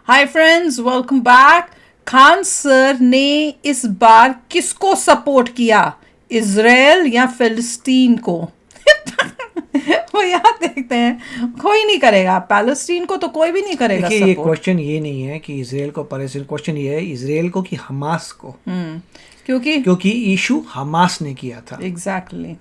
Hi friends, welcome back. Khan sir ने इस बार किसको सपोर्ट किया, इजराइल या फिलिस्तीन को? वो यहाँ देखते हैं, कोई नहीं करेगा पैलेस्टीन को, तो कोई भी नहीं करेगा। देखिए, ये क्वेश्चन ये नहीं है कि इजराइल को पैलेस्टीन, क्वेश्चन ये है इजराइल को कि हमास को। क्योंकि इशू हमास ने किया था। एग्जैक्टली।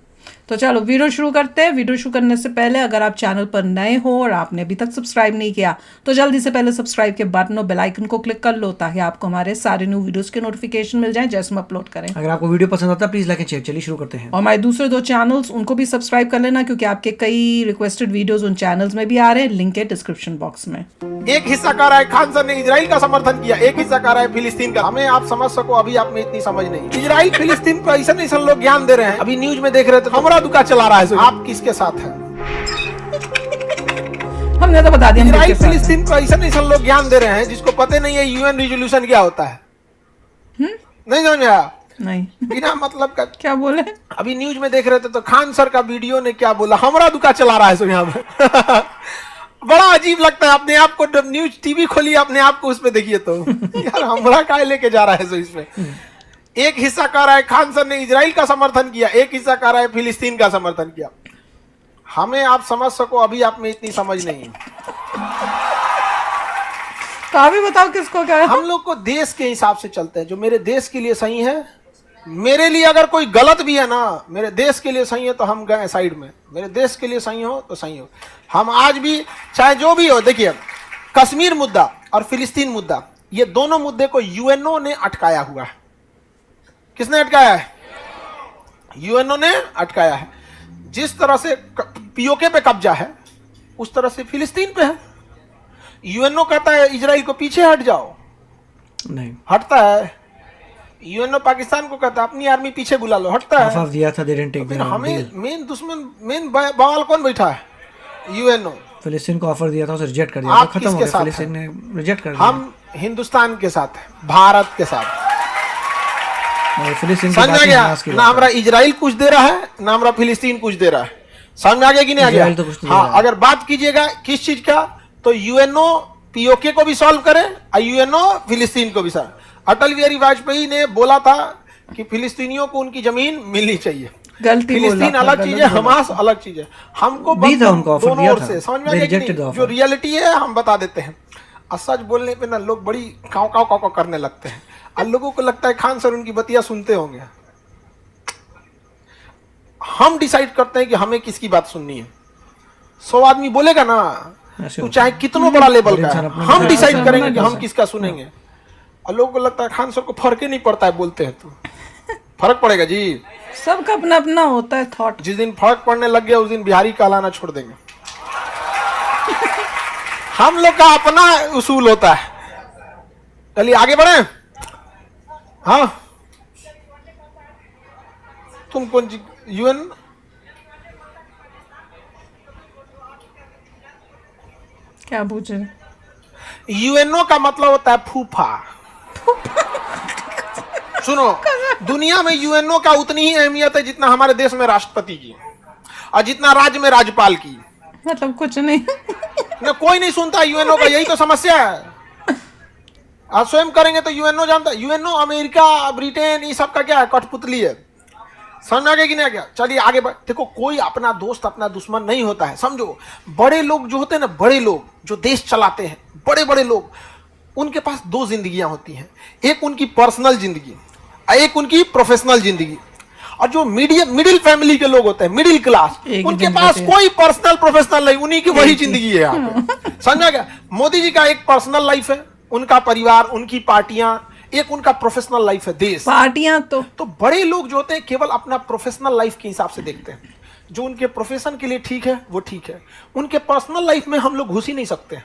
तो चलो वीडियो शुरू करते हैं। वीडियो शुरू करने से पहले अगर आप चैनल पर नए हो और आपने अभी तक सब्सक्राइब नहीं किया तो जल्दी से पहले सब्सक्राइब के बटन और बेल आइकन को क्लिक कर लो ताकि आपको हमारे सारे न्यू वीडियोस के नोटिफिकेशन मिल जाए जैसे हम अपलोड करें। अगर आपको वीडियो पसंद आता है प्लीज लाइक एंड शेयर। चलिए शुरू करते हैं। और हमारे दूसरे 2 चैनल्स उनको भी सब्सक्राइब कर लेना क्योंकि आपके कई रिक्वेस्टेड वीडियोस उन चैनल्स में भी आ रहे हैं, लिंक है डिस्क्रिप्शन बॉक्स में। एक हिस्सा कह रहा है खान सर ने इजराइल का समर्थन किया, एक हिस्सा कह रहा है फिलिस्तीन का। हमें आप समझ सको, अभी आप में इतनी समझ नहीं। इजराइल फिलिस्तीन पर ऐसा नहीं लोग ज्ञान दे रहे हैं। अभी न्यूज में देख रहे थे हमारा दुका चला रहा है। आप किसके साथ हैं? हमने तो बता दिया। इजराइल फिलिस्तीन पर ऐसा नहीं लोग ज्ञान दे रहे हैं जिसको पता नहीं है यूएन रिजोल्यूशन क्या होता है। नहीं समझ आया? नहीं, बिना मतलब का क्या बोले? अभी न्यूज में देख रहे थे तो खान सर का वीडियो ने क्या बोला, हमारा दुका चला रहा है सो यहाँ पे। बड़ा अजीब लगता है। अपने आप को न्यूज टीवी खोलिए, अपने आप को उस पे देखिए तो यार हमारा काय लेके जा रहा है सो इसमें। एक हिस्सा कह रहा है खान सर ने इजराइल का समर्थन किया, एक हिस्सा कह रहा है फिलिस्तीन का समर्थन किया। हमें आप समझ सको, अभी आप में इतनी समझ नहीं। तो आप ही बताओ किसको क्या है? हम लोग को देश के हिसाब से चलते हैं। जो मेरे देश के लिए सही है, मेरे लिए अगर कोई गलत भी है ना, मेरे देश के लिए सही है तो हम गए साइड में। मेरे देश के लिए सही हो तो सही हो। हम आज भी चाहे जो भी हो, देखिए कश्मीर मुद्दा और फिलिस्तीन मुद्दा, ये दोनों मुद्दे को यूएनओ ने अटकाया हुआ है। किसने अटकाया है? यूएनओ ने अटकाया है। जिस तरह से पीओके पे कब्जा है उस तरह से फिलिस्तीन पे है। यूएनओ कहता है इजराइल को पीछे हट जाओ, नहीं हटता है। यूएनओ पाकिस्तान को कहता है अपनी आर्मी पीछे बुला लो, हटता है। ऑफर दिया था, दे डिडंट टेक फिर हमें मेन दुश्मन, मेन बवाल कौन बैठा है? यूएनओ। फिलिस्तीन को ऑफर दिया था, उसे रिजेक्ट कर दिया। आप खत्म हो किसके गया, साथ फिलिस्तीन ने रिजेक्ट कर दिया। हम हिंदुस्तान के साथ हैं, भारत के साथ। और फिलिस्तीन समझ में आ गया? ना हमारा इजराइल कुछ दे रहा है ना हमारा फिलिस्तीन कुछ दे रहा है। समझ में आ गया कि नहीं आ गया? तो कुछ हाँ, अगर बात कीजिएगा किस चीज का, तो यूएनओ पीओके को भी सॉल्व करे और यूएनओ फिलिस्तीन को भी सॉल्व। अटल बिहारी वाजपेयी ने बोला था कि फिलिस्तीनियों को उनकी जमीन मिलनी चाहिए। फिलिस्तीन अलग चीज है, हमास अलग चीज है। हमको दोनों ओर से समझ में आ गया कि नहीं? जो रियलिटी है हम बता देते हैं। और सच बोलने पे ना लोग बड़ी काव काव काव करने लगते हैं और लोगों को लगता है खान सर उनकी बतिया सुनते होंगे। हम डिसाइड करते हैं कि हमें किसकी बात सुननी है। 100 आदमी बोलेगा ना, तो चाहे कितना बड़ा लेवल का है, हम डिसाइड करेंगे कि हम किसका सुनेंगे। और लोगों को लगता है खान सर को फर्क ही नहीं पड़ता है, बोलते हैं तो फर्क पड़ेगा जी। सबका अपना अपना होता है थॉट। जिस दिन फर्क पड़ने लग गया उस दिन बिहारी कहलाना छोड़ देंगे। हम लोग का अपना उसूल होता है। चलिए आगे बढ़े। हाँ, तुम कौन यूएन? क्या पूछ रहे? यूएनओ का मतलब होता है फूफा। सुनो, दुनिया में यूएनओ का उतनी ही अहमियत है जितना हमारे देश में राष्ट्रपति की और जितना राज्य में राज्यपाल की। मतलब कुछ नहीं। ना कोई नहीं सुनता यूएनओ का, यही तो समस्या है। आप स्वयं करेंगे तो यूएनओ जानता है। यूएनओ अमेरिका, ब्रिटेन, ये सब का क्या है? कठपुतली है। समझ में आ गया कि नहीं आ गया? चलिए आगे बढ़। देखो, कोई अपना दोस्त अपना दुश्मन नहीं होता है, समझो। बड़े लोग जो होते हैं ना, बड़े लोग जो देश चलाते हैं, बड़े बड़े लोग, उनके पास 2 जिंदगियां होती हैं। एक उनकी पर्सनल जिंदगी, एक उनकी प्रोफेशनल जिंदगी। और जो मिडिल फैमिली के लोग होते हैं, मिडिल क्लास, उनके पास कोई पर्सनल प्रोफेशनल नहीं, उन्हीं की वही जिंदगी है यहाँ पे। समझ आ गया? मोदी जी का एक पर्सनल लाइफ है, उनका परिवार, उनकी पार्टियां, एक उनका प्रोफेशनल लाइफ है, देश। पार्टियां तो बड़े लोग जो होते हैं केवल अपना प्रोफेशनल लाइफ के हिसाब से देखते हैं। जो उनके प्रोफेशन के लिए ठीक है वो ठीक है, उनके पर्सनल लाइफ में हम लोग घुस ही नहीं सकते।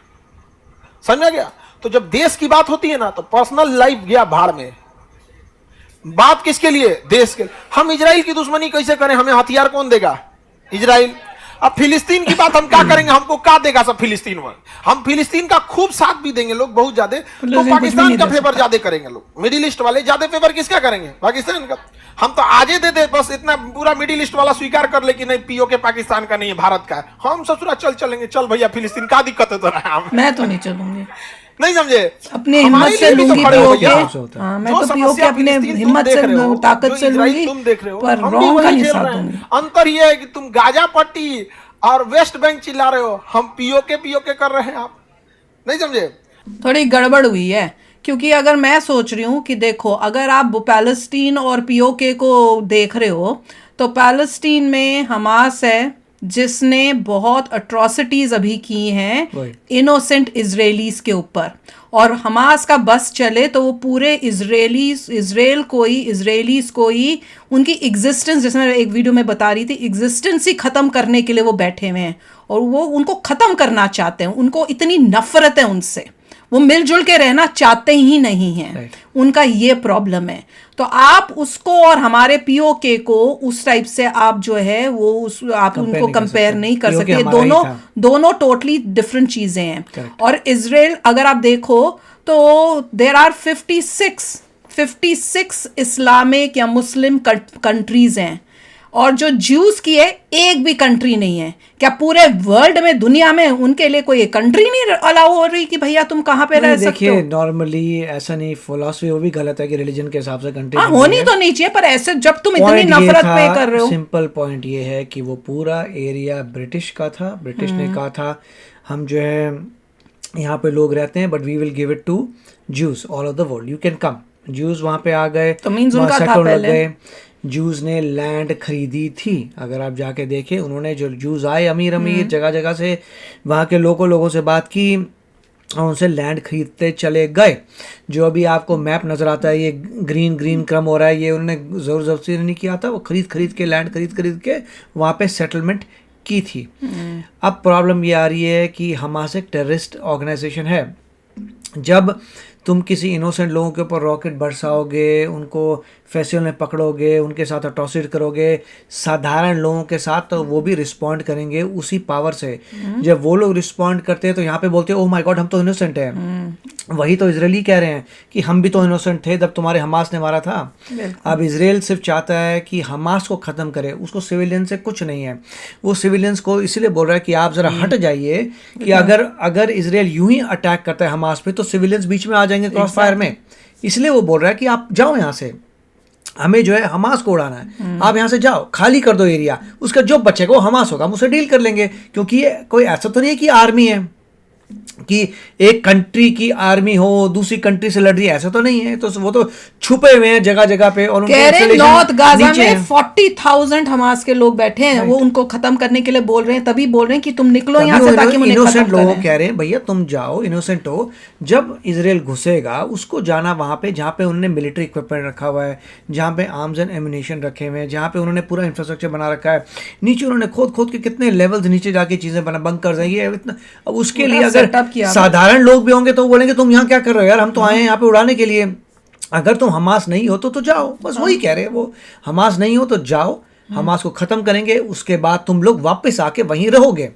समझ आ गया? तो जब देश की बात होती है ना, तो पर्सनल लाइफ गया भाड़ में। बात किसके लिए? देश के लिए। हम इजराइल की दुश्मनी कैसे करें? हमें हथियार कौन देगा? इजराइल। अब फिलिस्तीन की बात हम क्या करेंगे? हमको क्या देगा सब फिलिस्तीन में? हम फिलिस्तीन का खूब साथ भी देंगे लोग, बहुत ज्यादा। तो पाकिस्तान का फेवर ज्यादा करेंगे लोग। मिडिल ईस्ट वाले ज्यादा फेवर किसका करेंगे? पाकिस्तान का। हम तो आजे दे दे, बस इतना पूरा मिडिल ईस्ट वाला स्वीकार कर ले कि नहीं, पीओके पाकिस्तान का नहीं है, भारत का है। हम ससुरा चल चलेंगे। चल भैया फिलिस्तीन, का दिक्कत है तो? मैं तो नहीं चलूंगी। नहीं समझे? अपने हमारे हिम्मत से लिए भी तो लूंगी खड़े हो पीओके। भैया। हाँ, मैं जो तो समस्या पीओके अपने फिलिस्तीन तुम हिम्मत देख से रहे हो, ताकत जो से इजराइल लूंगी, तुम देख रहे हो, पर हम भी रॉन्ग का वही नहीं झेल साथ रहे हैं। दूंगी। अंतर ये है कि तुम गाजा पट्टी और वेस्ट बैंक चिल्ला रहे हो, हम पीओके कर रहे हैं। आप नहीं समझे? थोड़ी गड़बड़ हुई है, क्योंकि अगर मैं सोच रही हूँ कि देखो, अगर आप पैलेस्टीन और पीओके को देख रहे हो, तो पैलेस्टीन में हमास है जिसने बहुत अट्रॉसिटीज अभी की हैं Right. इनोसेंट इजरायलीज के ऊपर, और हमास का बस चले तो वो पूरे इजराइलीज को ही उनकी एग्जिस्टेंस, जैसे मैं एक वीडियो में बता रही थी, एग्जिस्टेंस ही ख़त्म करने के लिए वो बैठे हुए हैं, और वो उनको ख़त्म करना चाहते हैं। उनको इतनी नफरत है उनसे, वो मिलजुल के रहना चाहते ही नहीं हैं। Right. उनका ये प्रॉब्लम है। तो आप उसको और हमारे पीओके को उस टाइप से आप जो है वो आप Compare उनको नहीं कर कंपेयर सकते। नहीं कर POK सकते। हमारा ही दोनों था। दोनों टोटली डिफरेंट चीजें हैं। Correct. और इजराइल अगर आप देखो तो देर आर 56 इस्लामिक या मुस्लिम कंट्रीज हैं, और जो ज्यूज की है एक भी कंट्री नहीं है। क्या पूरे वर्ल्ड में, दुनिया में उनके लिए कोई कंट्री नहीं अलाउ हो रही कि भैया तुम कहाँ पे रह सकते देखिए, हो? नॉर्मली ऐसा नहीं, फिलॉसफी वो भी गलत है कि रिलीजन के हिसाब से कंट्री हाँ, होनी तो नहीं चाहिए, पर ऐसे जब तुम इतनी नफरत पे कर रहे हो। सिंपल पॉइंट ये है कि वो पूरा एरिया ब्रिटिश का था। ब्रिटिश ने कहा था हम जो है यहाँ पे लोग रहते हैं, but we will give it to Jews all of the world, you can come. Jews वहाँ पे आ गए, तो मीन्स उनका था settle हो पहले। गए। जूस ने लैंड खरीदी थी, अगर आप जाके देखें, उन्होंने जो जूस आए अमीर जगह जगह से, वहाँ के लोगों से बात की और उनसे लैंड खरीदते चले गए। जो अभी आपको मैप नज़र आता है, ये ग्रीन क्रम हो रहा है, ये उन्होंने ज़ोर ज़बरदस्ती नहीं किया था, वो खरीद के लैंड खरीद के वहाँ पे सेटलमेंट की थी। अब प्रॉब्लम ये आ रही है कि हमास एक टेररिस्ट ऑर्गेनाइजेशन है। जब तुम किसी इनोसेंट लोगों के ऊपर रॉकेट बरसाओगे, उनको फेस्टिवल में पकड़ोगे, उनके साथ अट्रॉसिटी करोगे, साधारण लोगों के साथ, तो वो भी रिस्पॉन्ड करेंगे उसी पावर से। जब वो लोग रिस्पॉन्ड करते हैं तो यहाँ पे बोलते हैं ओह माय गॉड हम तो इनोसेंट हैं। वही तो इजरायली कह रहे हैं कि हम भी तो इनोसेंट थे जब तुम्हारे हमास ने मारा था। अब इजराइल सिर्फ चाहता है कि हमास को ख़त्म करे, उसको सिविलियन से कुछ नहीं है। वो सिविलियंस को इसलिए बोल रहा है कि आप ज़रा हट जाइए, कि अगर इजराइल यूं ही अटैक करता है हमास पे तो सिविलियंस बीच में आ जाएंगे क्रॉस फायर में। इसलिए वो बोल रहा है कि आप जाओ यहाँ से, हमें जो है हमास को उड़ाना है, आप यहाँ से जाओ, खाली कर दो एरिया, उसका जो बचेगा वो हमास होगा, हम उससे डील कर लेंगे। क्योंकि ये कोई ऐसा तो नहीं है कि आर्मी है, कि एक कंट्री की आर्मी हो दूसरी कंट्री से लड़ रही है, ऐसा तो नहीं है। तो वो तो छुपे हुए हैं जगह जगह पे, और कह रहे नॉर्थ गाजा में 40,000 हमास के लोग बैठे हैं, Right. वो उनको खत्म करने के लिए बोल रहे हैं, तभी बोल रहे हैं कि तुम निकलो यहाँ से ताकि उन्हें इनोसेंट खत्म लोग करें। कह रहे हैं भैया तुम जाओ, इनोसेंट हो। जब इजराइल घुसेगा उसको जाना वहां पे जहाँ पे उन्होंने मिलिट्री इक्विपमेंट रखा हुआ है, जहाँ पे आर्म्स एंड एम्युनिशन रखे हुए हैं, जहाँ पे उन्होंने पूरा इंफ्रास्ट्रक्चर बना रखा है। नीचे उन्होंने खोद के कितने लेवल्स नीचे जाके चीजें बना, बंकर जाएंगे इतना। अब उसके लिए अगर साधारण लोग भी होंगे तो बोलेंगे तुम यहाँ क्या कर रहे हो यार, हम तो आए हैं यहाँ पे उड़ाने के लिए। अगर तुम हमास नहीं हो तो जाओ, बस वही कह रहे हैं वो, हमास नहीं हो तो जाओ, हमास को खत्म करेंगे, उसके बाद तुम लोग वापस आके वहीं रहोगे।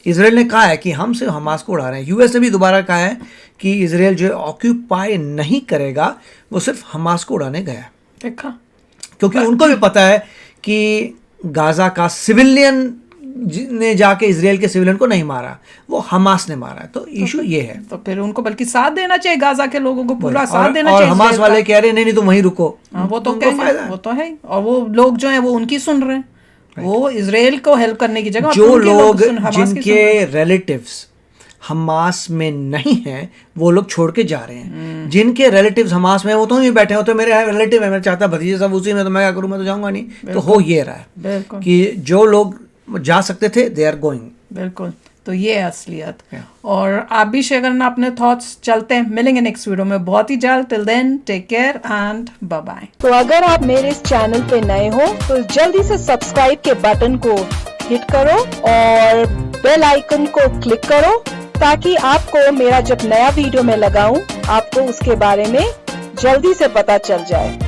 इजराइल ने कहा है कि हम सिर्फ हमास को उड़ा रहे हैं। यूएस ने भी दोबारा कहा है कि इजराइल जो ऑक्यूपाई नहीं करेगा, वो सिर्फ हमास को उड़ाने गया है। देखा, क्योंकि उनको भी पता है कि गाजा का सिविलियन ने जाके इजराइल के सिविलियन को नहीं मारा, वो हमास ने मारा है। तो इशू ये है। तो फिर उनको बल्कि साथ देना चाहिए, गाजा के लोगों को पूरा साथ और, देना और चाहिए। हमास वाले कह रहे हैं नहीं तुम वहीं रुको। हाँ, वो तो उनको कहेंगे, फायदा है। वो तो है। और वो लोग जो हैं वो उनकी सुन रहे हैं, वो इजराइल को हेल्प करने की जगह जो उनके लोग हमास की सुन रहे जिनके हैं। रिलेटिव्स हमास में नहीं हैं वो लोग छोड़ के जा रहे हैं। जिनके रिलेटिव्स हमास में हैं वो तो नहीं बैठे हो, तो मेरे रिलेटिव है, मेरा चाचा भतीजे सब उसी में, तो मैं क्या करूँ, मैं तो जाऊंगा नहीं। तो हो ये रहा है बिल्कुल, कि जो लोग जा सकते थे दे आर गोइंग। बिल्कुल। तो ये है असलियत। और आप भी शेयर करना अपने थॉट्स। चलते हैं, मिलेंगे नेक्स्ट वीडियो में बहुत ही जल्द। Till then take care and bye bye. तो अगर आप मेरे इस चैनल पे नए हो तो जल्दी से सब्सक्राइब के बटन को हिट करो और बेल आइकन को क्लिक करो, ताकि आपको मेरा जब नया वीडियो मैं लगाऊं आपको उसके बारे में जल्दी से पता चल जाए।